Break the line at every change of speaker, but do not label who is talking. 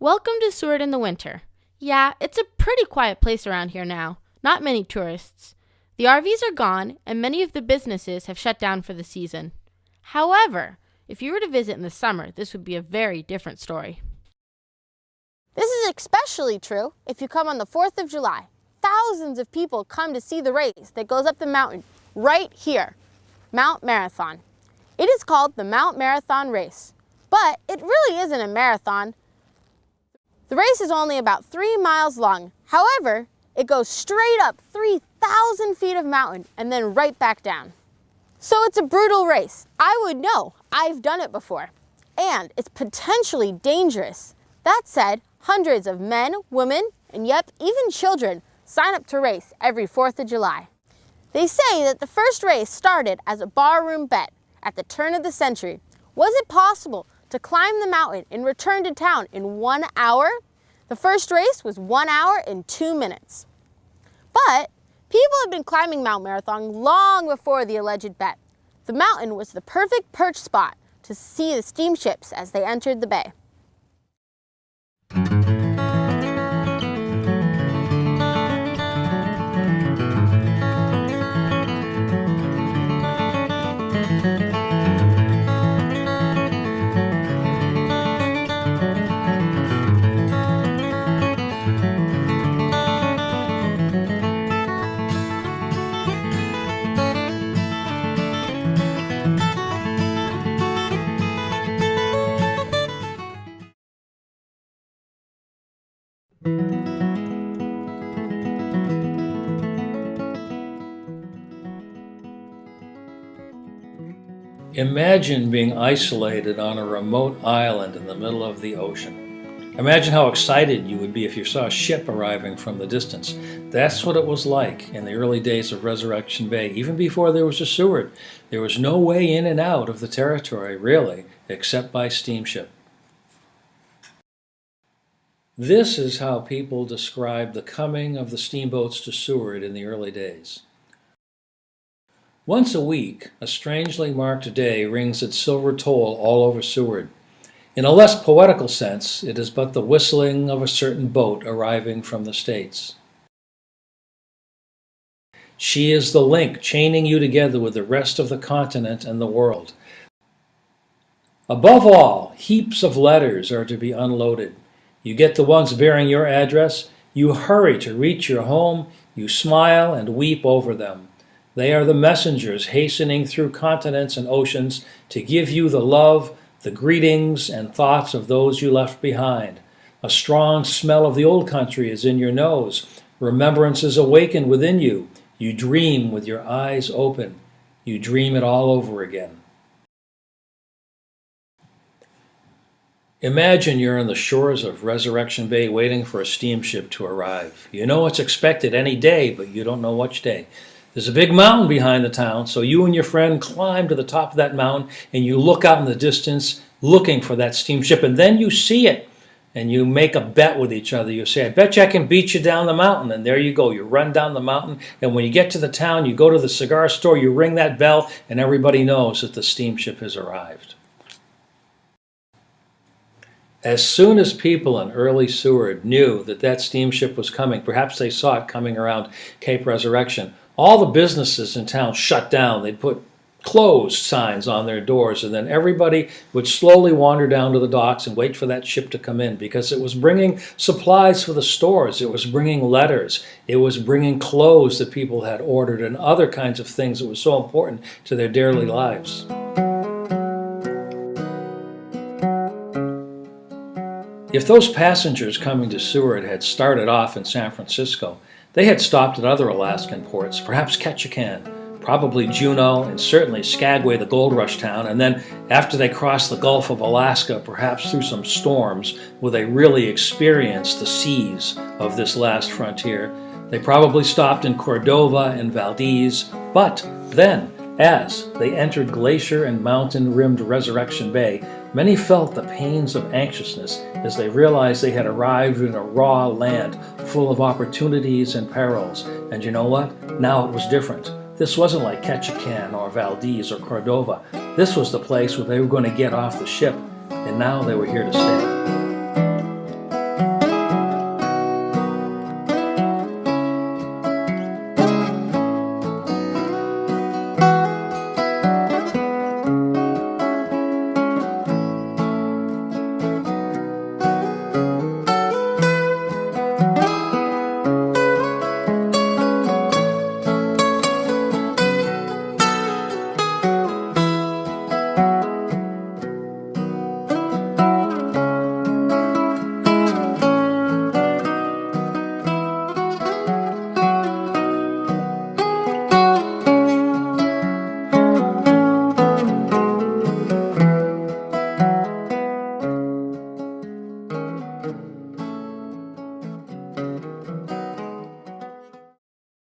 Welcome to Seward in the winter. Yeah, it's a pretty quiet place around here now. Not many tourists. The RVs are gone, and many of the businesses have shut down for the season. However, if you were to visit in the summer, this would be a very different story.
This is especially true if you come on the 4th of July. Thousands of people come to see the race that goes up the mountain right here, Mount Marathon. It is called the Mount Marathon Race, but it really isn't a marathon. The race is only about 3 miles long. However, it goes straight up 3,000 feet of mountain and then right back down. So it's a brutal race. I would know. I've done it before. And it's potentially dangerous. That said, hundreds of men, women, and yep, even children sign up to race every 4th of July. They say that the first race started as a barroom bet at the turn of the century. Was it possible to climb the mountain and return to town in 1 hour? The first race was 1 hour and 2 minutes. But people had been climbing Mount Marathon long before the alleged bet. The mountain was the perfect perch spot to see the steamships as they entered the bay.
Imagine being isolated on a remote island in the middle of the ocean. Imagine how excited you would be if you saw a ship arriving from the distance. That's what it was like in the early days of Resurrection Bay. Even before there was a Seward, there was no way in and out of the territory, really, except by steamship. This is how people describe the coming of the steamboats to Seward in the early days. Once a week, a strangely marked day rings its silver toll all over Seward. In a less poetical sense, it is but the whistling of a certain boat arriving from the States. She is the link chaining you together with the rest of the continent and the world. Above all, heaps of letters are to be unloaded. You get the ones bearing your address, you hurry to reach your home, you smile and weep over them. They are the messengers hastening through continents and oceans to give you the love, the greetings, and thoughts of those you left behind. A strong smell of the old country is in your nose. Remembrance is awakened within you. You dream with your eyes open. You dream it all over again. Imagine you're on the shores of Resurrection Bay waiting for a steamship to arrive. You know it's expected any day, but you don't know which day. There's a big mountain behind the town, so you and your friend climb to the top of that mountain and you look out in the distance looking for that steamship, and then you see it and you make a bet with each other. You say, I bet you I can beat you down the mountain, and there you go. You run down the mountain, and when you get to the town, you go to the cigar store, you ring that bell, and everybody knows that the steamship has arrived. As soon as people in early Seward knew that that steamship was coming, perhaps they saw it coming around Cape Resurrection, all the businesses in town shut down. They'd put closed signs on their doors, and then everybody would slowly wander down to the docks and wait for that ship to come in, because it was bringing supplies for the stores, it was bringing letters, it was bringing clothes that people had ordered and other kinds of things that were so important to their daily lives. If those passengers coming to Seward had started off in San Francisco, they had stopped at other Alaskan ports, perhaps Ketchikan, probably Juneau, and certainly Skagway, the gold rush town, and then after they crossed the Gulf of Alaska, perhaps through some storms, where they really experienced the seas of this last frontier, they probably stopped in Cordova and Valdez. But then, as they entered glacier and mountain-rimmed Resurrection Bay, many felt the pains of anxiousness as they realized they had arrived in a raw land full of opportunities and perils. And you know what? Now it was different. This wasn't like Ketchikan or Valdez or Cordova. This was the place where they were going to get off the ship, and now they were here to stay. you.